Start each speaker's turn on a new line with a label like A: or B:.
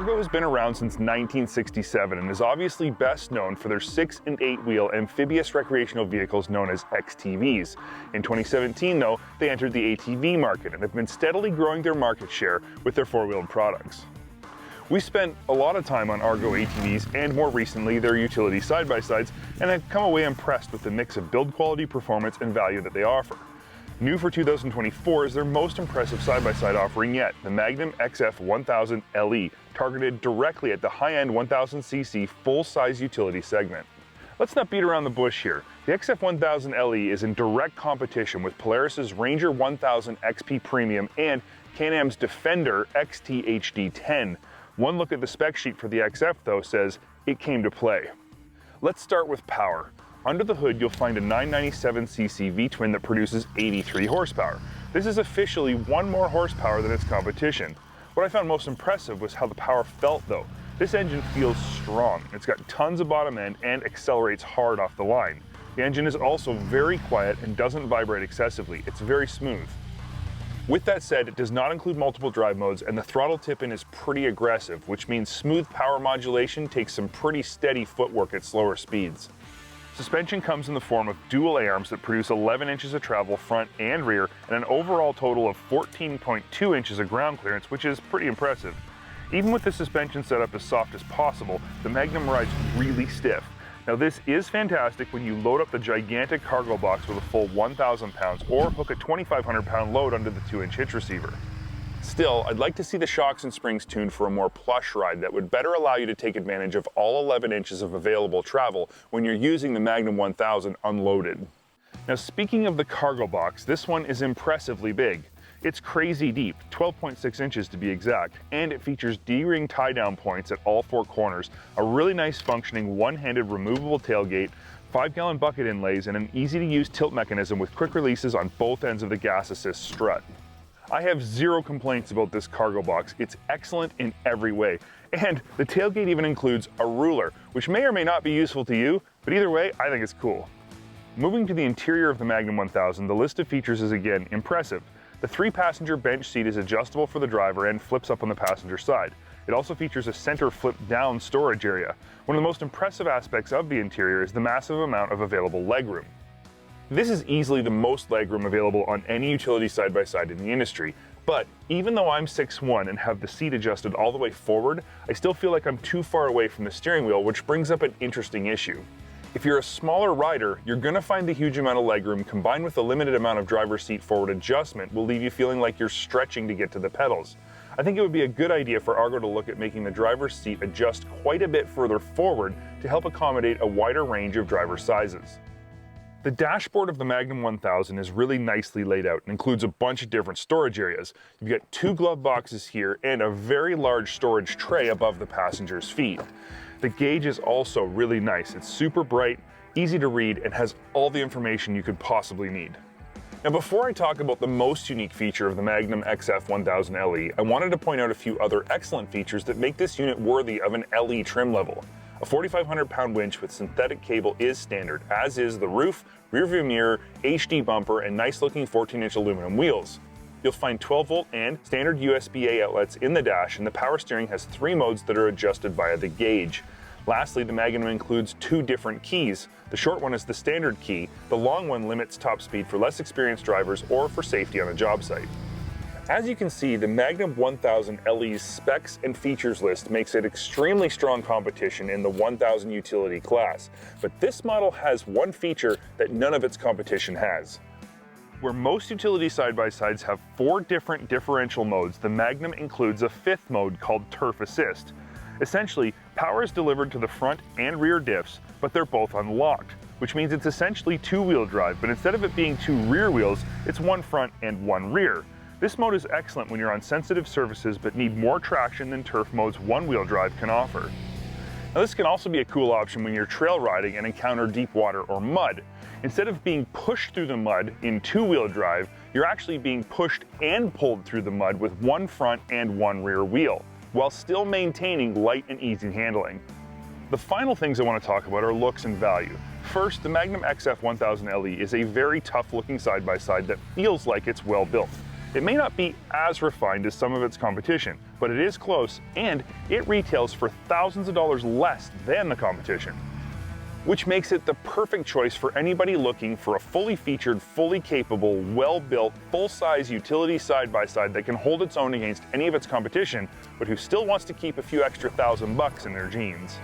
A: ARGO has been around since 1967 and is obviously best known for their 6- and 8-wheel amphibious recreational vehicles known as XTVs. In 2017, though, they entered the ATV market and have been steadily growing their market share with their 4-wheeled products. We spent a lot of time on ARGO ATVs and more recently their utility side-by-sides, and have come away impressed with the mix of build quality, performance, and value that they offer. New for 2024 is their most impressive side-by-side offering yet, the Magnum XF 1000 LE, targeted directly at the high-end 1000cc full-size utility segment. Let's not beat around the bush here. The XF 1000 LE is in direct competition with Polaris's Ranger 1000 XP Premium and Can-Am's Defender XT HD10. One look at the spec sheet for the XF, though, says it came to play. Let's start with power. Under the hood, you'll find a 997cc V-twin that produces 83 horsepower. This is officially 1 more horsepower than its competition. What I found most impressive was how the power felt, though. This engine feels strong. It's got tons of bottom end and accelerates hard off the line. The engine is also very quiet and doesn't vibrate excessively. It's very smooth. With that said, it does not include multiple drive modes, and the throttle tip-in is pretty aggressive, which means smooth power modulation takes some pretty steady footwork at slower speeds. Suspension comes in the form of dual A-arms that produce 11 inches of travel front and rear, and an overall total of 14.2 inches of ground clearance, which is pretty impressive. Even with the suspension setup as soft as possible, the Magnum rides really stiff. Now this is fantastic when you load up the gigantic cargo box with a full 1,000 pounds or hook a 2,500 pound load under the 2-inch hitch receiver. Still, I'd like to see the shocks and springs tuned for a more plush ride that would better allow you to take advantage of all 11 inches of available travel when you're using the Magnum 1000 unloaded. Now speaking of the cargo box, this one is impressively big. It's crazy deep, 12.6 inches to be exact, and it features D-ring tie-down points at all 4 corners, a really nice functioning one-handed removable tailgate, 5-gallon bucket inlays, and an easy-to-use tilt mechanism with quick releases on both ends of the gas assist strut. I have zero complaints about this cargo box. It's excellent in every way. And the tailgate even includes a ruler, which may or may not be useful to you, but either way, I think it's cool. Moving to the interior of the Magnum 1000, the list of features is again impressive. The 3-passenger bench seat is adjustable for the driver and flips up on the passenger side. It also features a center flip-down storage area. One of the most impressive aspects of the interior is the massive amount of available legroom. This is easily the most legroom available on any utility side-by-side in the industry, but even though I'm 6'1" and have the seat adjusted all the way forward, I still feel like I'm too far away from the steering wheel, which brings up an interesting issue. If you're a smaller rider, you're going to find the huge amount of legroom combined with the limited amount of driver's seat forward adjustment will leave you feeling like you're stretching to get to the pedals. I think it would be a good idea for ARGO to look at making the driver's seat adjust quite a bit further forward to help accommodate a wider range of driver sizes. The dashboard of the Magnum 1000 is really nicely laid out and includes a bunch of different storage areas. You've got 2 glove boxes here and a very large storage tray above the passenger's feet. The gauge is also really nice. It's super bright, easy to read, and has all the information you could possibly need. Now before I talk about the most unique feature of the Magnum XF 1000 LE, I wanted to point out a few other excellent features that make this unit worthy of an LE trim level. A 4,500 pound winch with synthetic cable is standard, as is the roof, rear view mirror, HD bumper, and nice looking 14-inch aluminum wheels. You'll find 12-volt and standard USB-A outlets in the dash, and the power steering has 3 modes that are adjusted via the gauge. Lastly, the Magnum includes 2 different keys. The short one is the standard key, the long one limits top speed for less experienced drivers or for safety on a job site. As you can see, the Magnum 1000 LE's specs and features list makes it extremely strong competition in the 1000 utility class, but this model has one feature that none of its competition has. Where most utility side-by-sides have 4 different differential modes, the Magnum includes a 5th mode called Turf Assist. Essentially, power is delivered to the front and rear diffs, but they're both unlocked, which means it's essentially 2-wheel drive, but instead of it being 2 rear wheels, it's 1 front and 1 rear. This mode is excellent when you're on sensitive surfaces but need more traction than Turf mode's 1-wheel drive can offer. Now this can also be a cool option when you're trail riding and encounter deep water or mud. Instead of being pushed through the mud in 2-wheel drive, you're actually being pushed and pulled through the mud with 1 front and 1 rear wheel, while still maintaining light and easy handling. The final things I want to talk about are looks and value. First, the Magnum XF 1000 LE is a very tough looking side-by-side that feels like it's well built. It may not be as refined as some of its competition, but it is close, and it retails for thousands of dollars less than the competition, which makes it the perfect choice for anybody looking for a fully featured, fully capable, well-built, full-size utility side-by-side that can hold its own against any of its competition, but who still wants to keep a few extra $1,000 in their jeans.